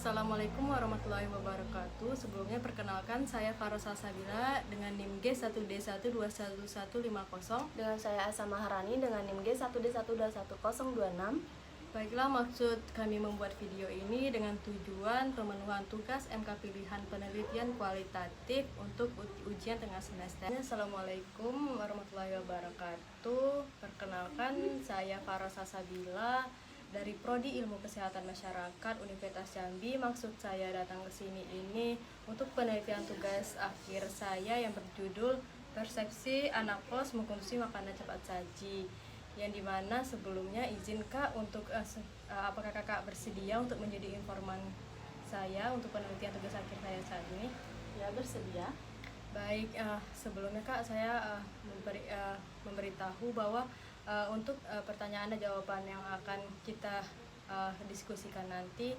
Assalamualaikum warahmatullahi wabarakatuh. Sebelumnya perkenalkan saya Farah Salsabila dengan NIM G1D1211150. Dengan saya Asa Maharani dengan NIM G1D1211026. Baiklah, maksud kami membuat video ini dengan tujuan pemenuhan tugas MK pilihan penelitian kualitatif untuk ujian tengah semester. Assalamualaikum warahmatullahi wabarakatuh. Perkenalkan saya Farah Salsabila dari Prodi Ilmu Kesehatan Masyarakat Universitas Jambi. Maksud saya datang ke sini ini untuk penelitian tugas akhir saya yang berjudul Persepsi Anak Kos Mengkonsumsi Makanan Cepat Saji, yang dimana sebelumnya izin Kak untuk apakah Kakak bersedia untuk menjadi informan saya untuk penelitian tugas akhir saya saat ini? Ya, bersedia. Baik, sebelumnya Kak saya memberitahu bahwa untuk pertanyaan dan jawaban yang akan kita diskusikan nanti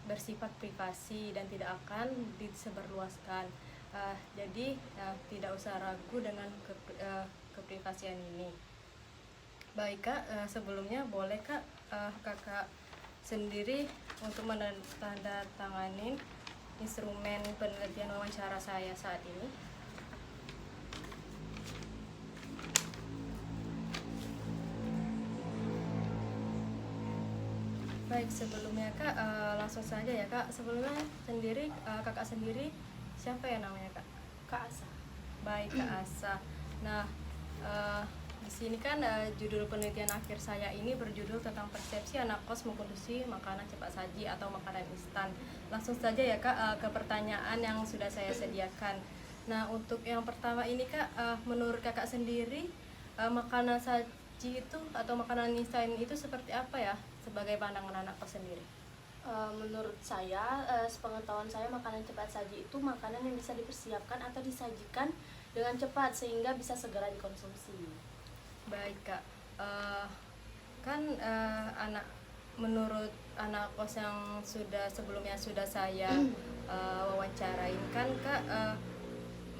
bersifat privasi dan tidak akan disebarluaskan. Jadi tidak usah ragu dengan keprivasian ini. Baik Kak, sebelumnya boleh Kak Kakak sendiri untuk menandatangani instrumen penelitian wawancara saya saat ini. Baik, sebelumnya Kak langsung saja ya Kak. Sebelumnya sendiri Kakak sendiri siapa ya namanya Kak? Kak Asa. Baik Kak Asa. Nah, di sini kan judul penelitian akhir saya ini berjudul tentang persepsi anak kos mengkonsumsi makanan cepat saji atau makanan instan. Langsung saja ya Kak ke pertanyaan yang sudah saya sediakan. Nah, untuk yang pertama ini Kak, menurut Kakak sendiri makanan saji itu atau makanan instan itu seperti apa ya sebagai pandangan anak kos sendiri? Menurut saya, sepengetahuan saya, makanan cepat saji itu makanan yang bisa dipersiapkan atau disajikan dengan cepat sehingga bisa segera dikonsumsi. Baik Kak, kan menurut anak kos yang sebelumnya sudah saya wawancarain kan Kak,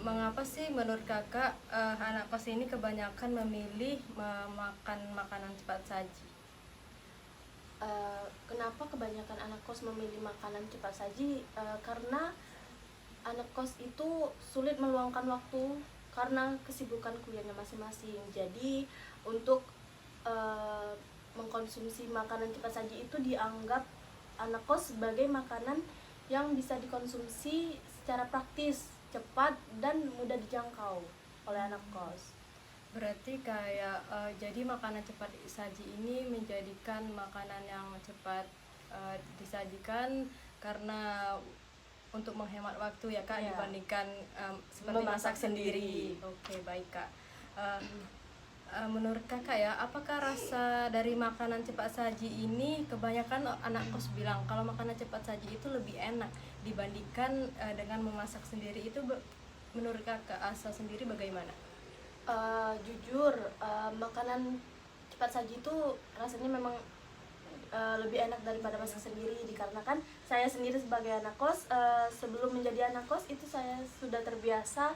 mengapa sih menurut Kakak anak kos ini kebanyakan memilih memakan makanan cepat saji? Kenapa kebanyakan anak kos memilih makanan cepat saji? Karena anak kos itu sulit meluangkan waktu karena kesibukan kuliahnya masing-masing. Jadi untuk mengkonsumsi makanan cepat saji itu dianggap anak kos sebagai makanan yang bisa dikonsumsi secara praktis, cepat, dan mudah dijangkau oleh anak kos. Berarti kayak jadi makanan cepat saji ini menjadikan makanan yang cepat disajikan karena untuk menghemat waktu ya Kak, dibandingkan seperti masak sendiri. Oke, baik Kak. Menurut Kakak ya, apakah rasa dari makanan cepat saji ini kebanyakan anak kos bilang kalau makanan cepat saji itu lebih enak dibandingkan dengan memasak sendiri, itu menurut Kakak Asa sendiri bagaimana? Jujur, makanan cepat saji itu rasanya memang lebih enak daripada masak sendiri, dikarenakan saya sendiri sebagai anak kos, sebelum menjadi anak kos itu saya sudah terbiasa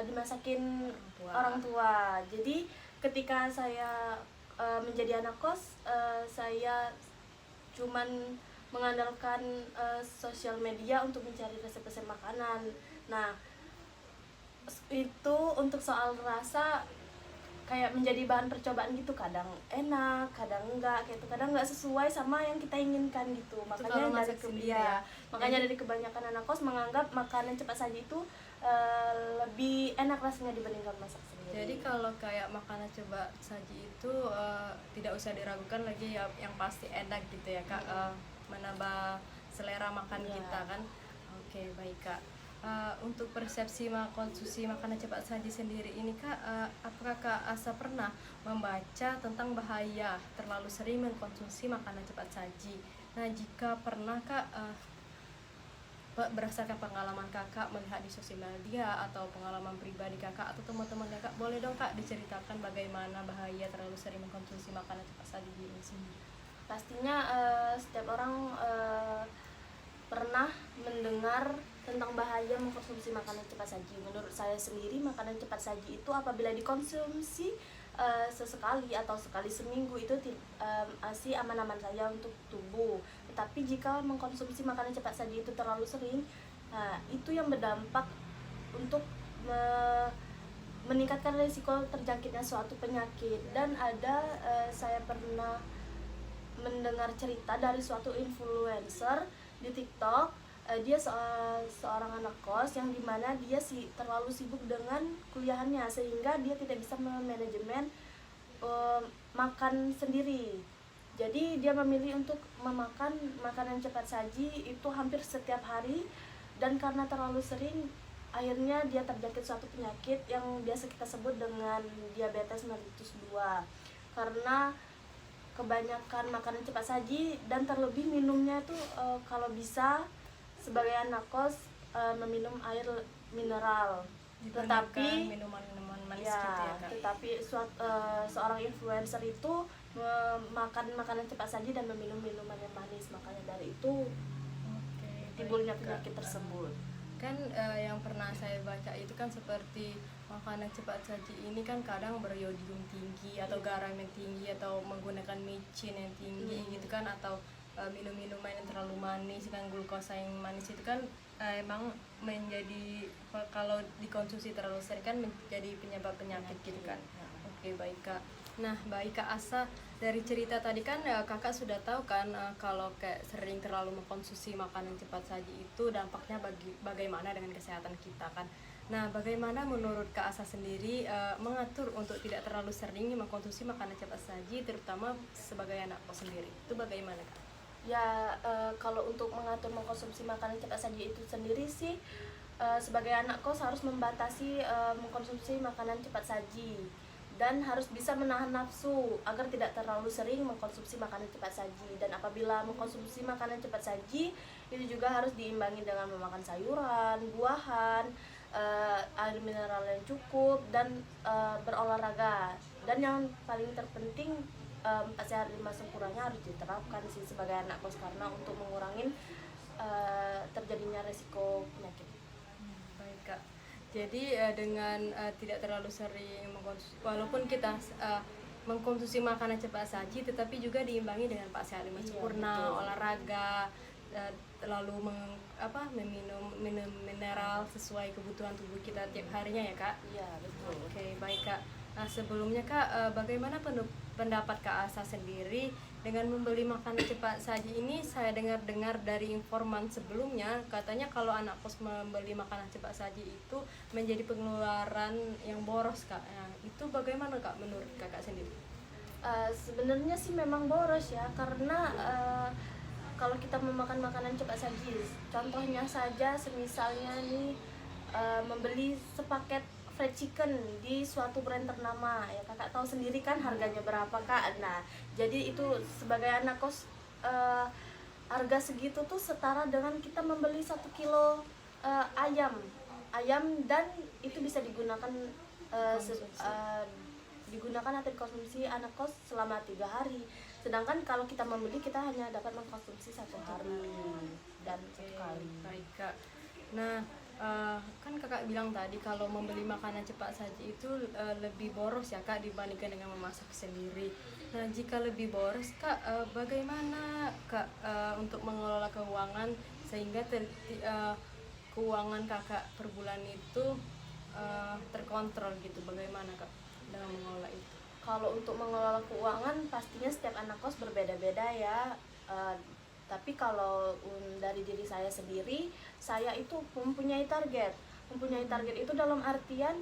dimasakin orang tua. Jadi ketika saya menjadi anak kos, saya cuman mengandalkan sosial media untuk mencari resep-resep makanan. Nah, itu untuk soal rasa kayak menjadi bahan percobaan gitu, kadang enak, kadang enggak, kayak itu kadang enggak sesuai sama yang kita inginkan gitu. Makanya dari kebanyakan anak kos menganggap makanan cepat saji itu lebih enak rasanya dibandingkan masak sendiri. Jadi kalau kayak makanan cepat saji itu tidak usah diragukan lagi ya, yang pasti enak gitu ya Kak, menambah selera makan kita kan. Oke, baik Kak. Untuk persepsi konsumsi makanan cepat saji sendiri ini Kak, apakah Kak Asa pernah membaca tentang bahaya terlalu sering mengkonsumsi makanan cepat saji? Nah, jika pernah Kak, berdasarkan pengalaman Kakak melihat di sosial media atau pengalaman pribadi Kakak atau teman-teman Kakak, boleh dong Kak diceritakan bagaimana bahaya terlalu sering mengkonsumsi makanan cepat saji ini sendiri? Pastinya setiap orang pernah mendengar tentang bahaya mengkonsumsi makanan cepat saji. Menurut saya sendiri, makanan cepat saji itu apabila dikonsumsi sesekali atau sekali seminggu itu masih aman-aman saja untuk tubuh. Tapi jika mengkonsumsi makanan cepat saji itu terlalu sering, nah itu yang berdampak untuk meningkatkan risiko terjangkitnya suatu penyakit. Dan ada saya pernah mendengar cerita dari suatu influencer di TikTok. Dia seorang anak kos yang dimana dia terlalu sibuk dengan kuliahannya sehingga dia tidak bisa memanajemen makan sendiri. Jadi dia memilih untuk memakan makanan cepat saji itu hampir setiap hari, dan karena terlalu sering akhirnya dia terjangkit suatu penyakit yang biasa kita sebut dengan diabetes mellitus 2 karena kebanyakan makanan cepat saji, dan terlebih minumnya itu kalau bisa sebagai anak kos meminum air mineral. Tetapi minuman manis ya, gitu ya Kak. tetapi seorang influencer itu makan makanan cepat saji dan meminum minuman yang manis, makanya dari itu Oke, timbulnya baik, Kak. penyakit tersebut. Kan yang pernah saya baca itu kan seperti makanan cepat saji ini kan kadang beriodium tinggi atau garam yang tinggi atau menggunakan micin yang tinggi gitu kan, atau minum-minuman yang terlalu manis kan, glukosa yang manis itu kan emang menjadi, kalau dikonsumsi terlalu sering kan menjadi penyebab penyakit gitu kan. Oke, baik Kak. Nah, baik Kak Asa, dari cerita tadi kan Kakak sudah tahu kan kalau kayak sering terlalu mengkonsumsi makanan cepat saji itu dampaknya bagaimana dengan kesehatan kita kan. Nah, bagaimana menurut Kak Asa sendiri mengatur untuk tidak terlalu sering mengkonsumsi makanan cepat saji, terutama sebagai anak kos sendiri? Itu bagaimana Kak? Ya, kalau untuk mengatur mengkonsumsi makanan cepat saji itu sendiri sih, sebagai anak kos harus membatasi mengkonsumsi makanan cepat saji, dan harus bisa menahan nafsu agar tidak terlalu sering mengkonsumsi makanan cepat saji. Dan apabila mengkonsumsi makanan cepat saji, itu juga harus diimbangi dengan memakan sayuran, buahan, air mineral yang cukup, dan berolahraga. Dan yang paling terpenting, 4 sehat 5 sempurnanya harus diterapkan sih sebagai anak kos, karena untuk mengurangi terjadinya resiko penyakit. Baik Kak. Jadi dengan tidak terlalu sering mengkonsumsi, walaupun kita mengkonsumsi makanan cepat saji, tetapi juga diimbangi dengan Pak Sehat 5 sempurna, betul. olahraga, lalu meminum mineral sesuai kebutuhan tubuh kita tiap harinya ya Kak. Iya, betul. Oke, baik Kak. Nah, sebelumnya Kak, bagaimana pendapat Kak Asa sendiri dengan membeli makanan cepat saji ini? Saya dengar dari informan sebelumnya, katanya kalau anak kos membeli makanan cepat saji itu menjadi pengeluaran yang boros Kak. Nah, itu bagaimana Kak menurut Kakak sendiri? Sebenarnya sih memang boros ya, karena kalau kita memakan makanan cepat saji, contohnya saja semisalnya nih membeli sepaket fried chicken di suatu brand ternama, ya kakak tahu sendiri kan harganya berapa Kak. Nah, jadi itu sebagai anak kos, harga segitu tuh setara dengan kita membeli 1 kilo ayam, dan itu bisa digunakan atau dikonsumsi anak kos selama 3 hari. Sedangkan kalau kita membeli, kita hanya dapat mengkonsumsi 1 hari dan 1 kali. Baik Kak. Nah, kan kakak bilang tadi kalau membeli makanan cepat saji itu lebih boros ya Kak dibandingkan dengan memasak sendiri. Nah, jika lebih boros Kak, bagaimana Kak untuk mengelola keuangan sehingga keuangan kakak per bulan itu terkontrol gitu? Bagaimana Kak dalam mengelola itu? Kalau untuk mengelola keuangan, pastinya setiap anak kos berbeda-beda ya. Tapi kalau dari diri saya sendiri, saya itu mempunyai target. Mempunyai target itu dalam artian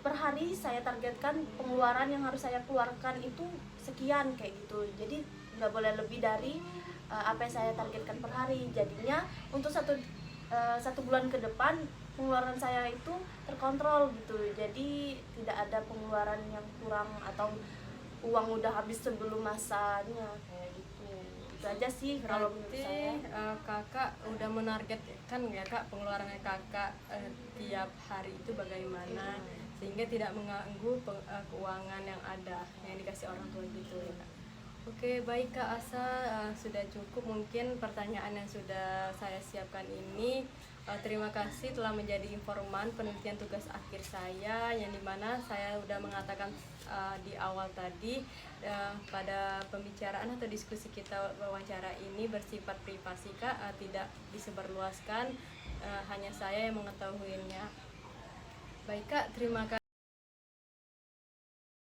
per hari saya targetkan pengeluaran yang harus saya keluarkan itu sekian kayak gitu. Jadi nggak boleh lebih dari apa yang saya targetkan per hari. Jadinya untuk satu bulan ke depan pengeluaran saya itu terkontrol gitu. Jadi tidak ada pengeluaran yang kurang atau uang udah habis sebelum masanya kayak gitu. Itu aja sih kalau menurut saya. Kakak udah menargetkan ya Kak pengeluarannya kakak tiap hari itu bagaimana sehingga tidak mengganggu keuangan yang ada yang dikasih orang tua gitu ya Kak. Oke, baik Kak Asa, sudah cukup mungkin pertanyaan yang sudah saya siapkan ini. Terima kasih telah menjadi informan penelitian tugas akhir saya, yang dimana saya sudah mengatakan di awal tadi pada pembicaraan atau diskusi kita wawancara ini bersifat privasi Kak, tidak disebarluaskan, hanya saya yang mengetahuinya. Baik Kak, terima kasih.